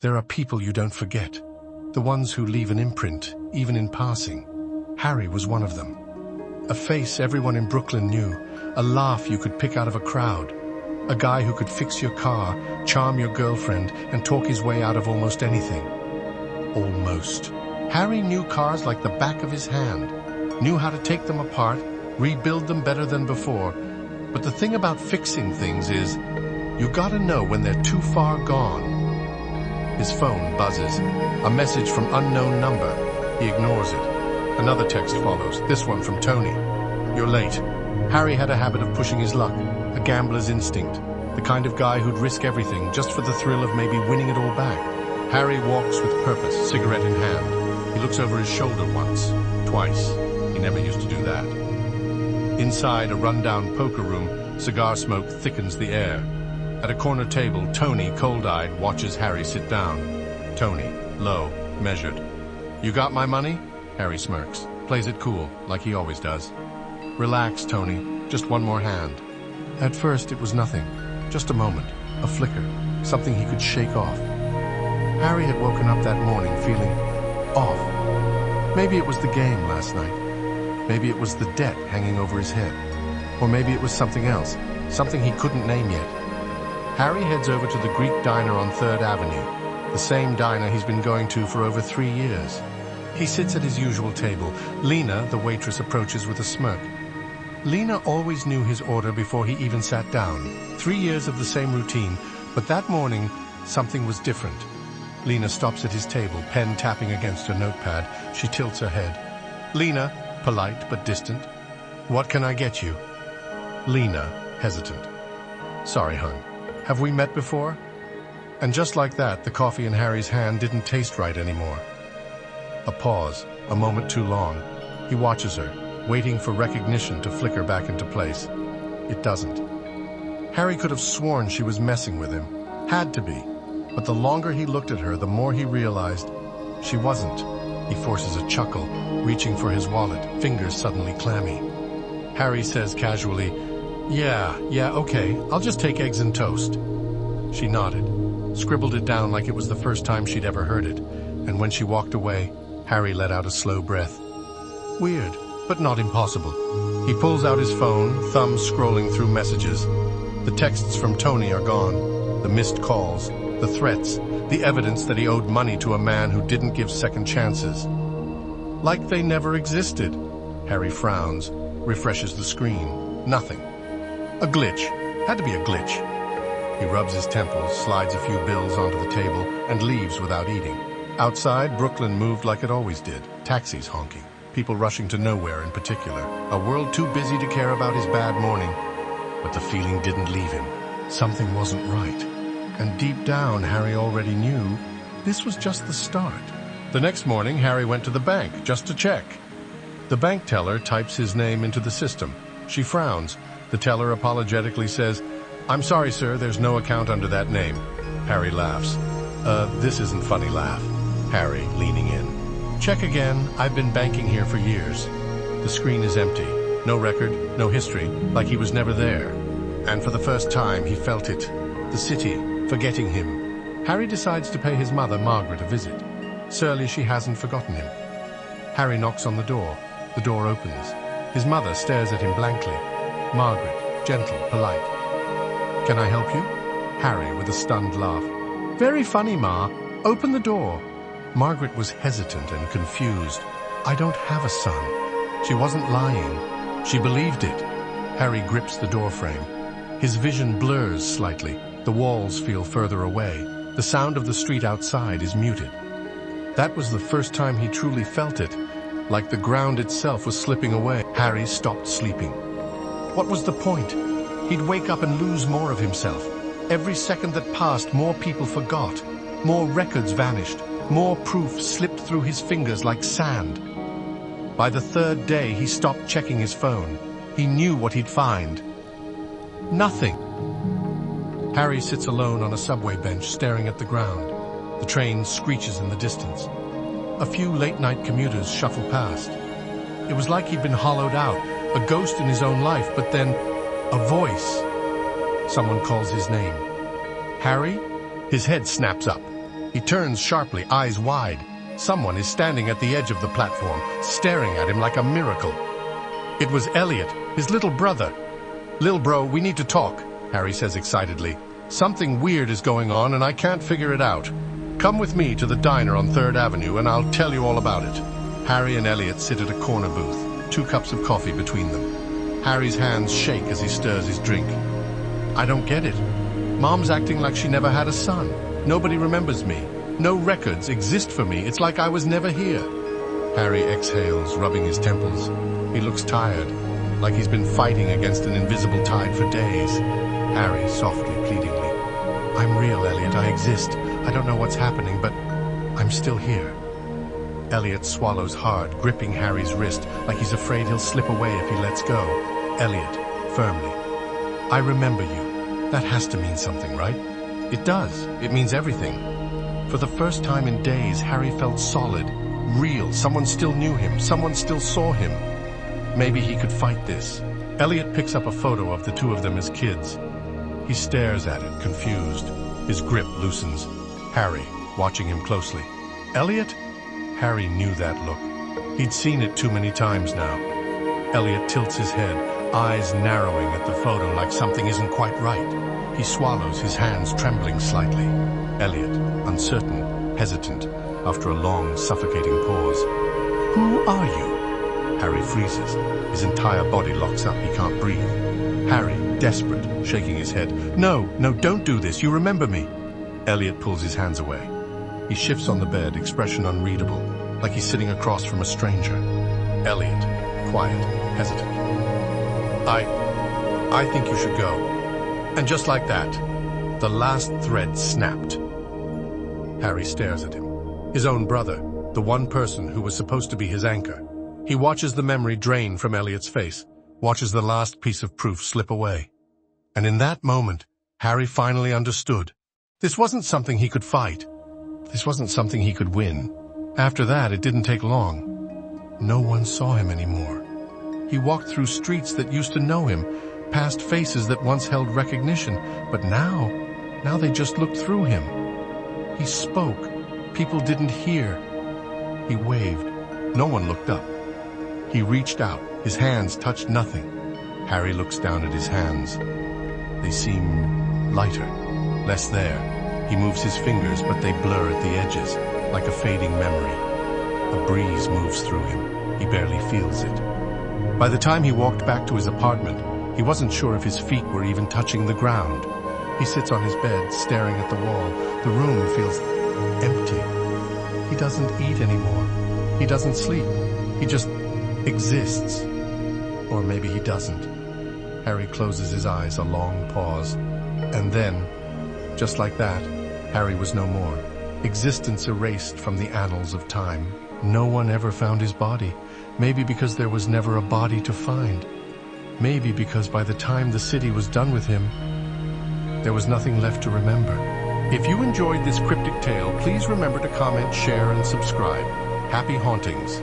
There are people you don't forget, the ones who leave an imprint, even in passing. Harry was one of them. A face everyone in Brooklyn knew, a laugh you could pick out of a crowd, a guy who could fix your car, charm your girlfriend, and talk his way out of almost anything. Almost. Harry knew cars like the back of his hand, knew how to take them apart, rebuild them better than before. But the thing about fixing things is, you gotta know when they're too far gone. His phone buzzes. A message from unknown number. He ignores it. Another text follows, this one from Tony. You're late. Harry had a habit of pushing his luck, a gambler's instinct, the kind of guy who'd risk everything just for the thrill of maybe winning it all back. Harry walks with purpose, cigarette in hand. He looks over his shoulder once, twice. He never used to do that. Inside a rundown poker room, cigar smoke thickens the air. At a corner table, Tony, cold-eyed, watches Harry sit down. Tony, low, measured. You got my money? Harry smirks, plays it cool, like he always does. Relax, Tony, just one more hand. At first, it was nothing, just a moment, a flicker, something he could shake off. Harry had woken up that morning feeling off. Maybe it was the game last night. Maybe it was the debt hanging over his head. Or maybe it was something else, something he couldn't name yet. Harry heads over to the Greek diner on 3rd Avenue, the same diner he's been going to for over 3 years. He sits at his usual table. Lena, the waitress, approaches with a smirk. Lena always knew his order before he even sat down. 3 years of the same routine, but that morning, something was different. Lena stops at his table, pen tapping against her notepad. She tilts her head. Lena, polite but distant. What can I get you? Lena, hesitant. Sorry, hon. Have we met before? And just like that, the coffee in Harry's hand didn't taste right anymore. A pause, a moment too long. He watches her, waiting for recognition to flicker back into place. It doesn't. Harry could have sworn she was messing with him. Had to be. But the longer he looked at her, the more he realized she wasn't. He forces a chuckle, reaching for his wallet, fingers suddenly clammy. Harry says casually, Yeah, okay, I'll just take eggs and toast. She nodded, scribbled it down like it was the first time she'd ever heard it, and when she walked away, Harry let out a slow breath. Weird, but not impossible. He pulls out his phone, thumb scrolling through messages. The texts from Tony are gone, the missed calls, the threats, the evidence that he owed money to a man who didn't give second chances. Like they never existed. Harry frowns, refreshes the screen. Nothing. A glitch. Had to be a glitch. He rubs his temples, slides a few bills onto the table, and leaves without eating. Outside, Brooklyn moved like it always did. Taxis honking. People rushing to nowhere in particular. A world too busy to care about his bad morning. But the feeling didn't leave him. Something wasn't right. And deep down, Harry already knew this was just the start. The next morning, Harry went to the bank just to check. The bank teller types his name into the system. She frowns. The teller apologetically says, I'm sorry, sir, there's no account under that name. Harry laughs. This isn't funny laugh. Harry, leaning in. Check again. I've been banking here for years. The screen is empty. No record, no history, like he was never there. And for the first time, he felt it. The city, forgetting him. Harry decides to pay his mother, Margaret, a visit. Surely she hasn't forgotten him. Harry knocks on the door. The door opens. His mother stares at him blankly. Margaret, gentle, polite. Can I help you? Harry, with a stunned laugh. Very funny, Ma. Open the door. Margaret was hesitant and confused. I don't have a son. She wasn't lying. She believed it. Harry grips the doorframe. His vision blurs slightly. The walls feel further away. The sound of the street outside is muted. That was the first time he truly felt it, like the ground itself was slipping away. Harry stopped sleeping. What was the point? He'd wake up and lose more of himself. Every second that passed, more people forgot. More records vanished. More proof slipped through his fingers like sand. By the third day, he stopped checking his phone. He knew what he'd find. Nothing. Harry sits alone on a subway bench, staring at the ground. The train screeches in the distance. A few late-night commuters shuffle past. It was like he'd been hollowed out, a ghost in his own life, but then a voice. Someone calls his name. Harry? His head snaps up. He turns sharply, eyes wide. Someone is standing at the edge of the platform, staring at him like a miracle. It was Elliot, his little brother. "Lil bro, we need to talk," Harry says excitedly. "Something weird is going on and I can't figure it out. Come with me to the diner on 3rd Avenue and I'll tell you all about it." Harry and Elliot sit at a corner booth, 2 cups of coffee between them. Harry's hands shake as he stirs his drink. "I don't get it. Mom's acting like she never had a son. Nobody remembers me. No records exist for me. It's like I was never here." Harry exhales, rubbing his temples. He looks tired, like he's been fighting against an invisible tide for days. Harry, softly, pleadingly. "I'm real, Elliot. I exist. I don't know what's happening, but I'm still here." Elliot swallows hard, gripping Harry's wrist like he's afraid he'll slip away if he lets go. Elliot, firmly. "I remember you. That has to mean something, right?" "It does. It means everything." For the first time in days, Harry felt solid, real. Someone still knew him. Someone still saw him. Maybe he could fight this. Elliot picks up a photo of the 2 of them as kids. He stares at it, confused. His grip loosens. Harry, watching him closely. "Elliot?" Harry knew that look. He'd seen it too many times now. Elliot tilts his head, eyes narrowing at the photo like something isn't quite right. He swallows, his hands trembling slightly. Elliot, uncertain, hesitant, after a long, suffocating pause. "Who are you?" Harry freezes. His entire body locks up. He can't breathe. Harry, desperate, shaking his head. No, don't do this. You remember me." Elliot pulls his hands away. He shifts on the bed, expression unreadable, like he's sitting across from a stranger. Elliot, quiet, hesitant. I think you should go." And just like that, the last thread snapped. Harry stares at him. His own brother, the one person who was supposed to be his anchor. He watches the memory drain from Elliot's face, watches the last piece of proof slip away. And in that moment, Harry finally understood. This wasn't something he could fight. This wasn't something he could win. After that, it didn't take long. No one saw him anymore. He walked through streets that used to know him, past faces that once held recognition, but now they just looked through him. He spoke. People didn't hear. He waved. No one looked up. He reached out. His hands touched nothing. Harry looks down at his hands. They seem lighter, less there. He moves his fingers, but they blur at the edges, like a fading memory. A breeze moves through him. He barely feels it. By the time he walked back to his apartment, he wasn't sure if his feet were even touching the ground. He sits on his bed, staring at the wall. The room feels empty. He doesn't eat anymore. He doesn't sleep. He just exists. Or maybe he doesn't. Harry closes his eyes, a long pause. And then, just like that, Harry was no more. Existence erased from the annals of time. No one ever found his body. Maybe because there was never a body to find. Maybe because by the time the city was done with him, there was nothing left to remember. If you enjoyed this cryptic tale, please remember to comment, share, and subscribe. Happy hauntings.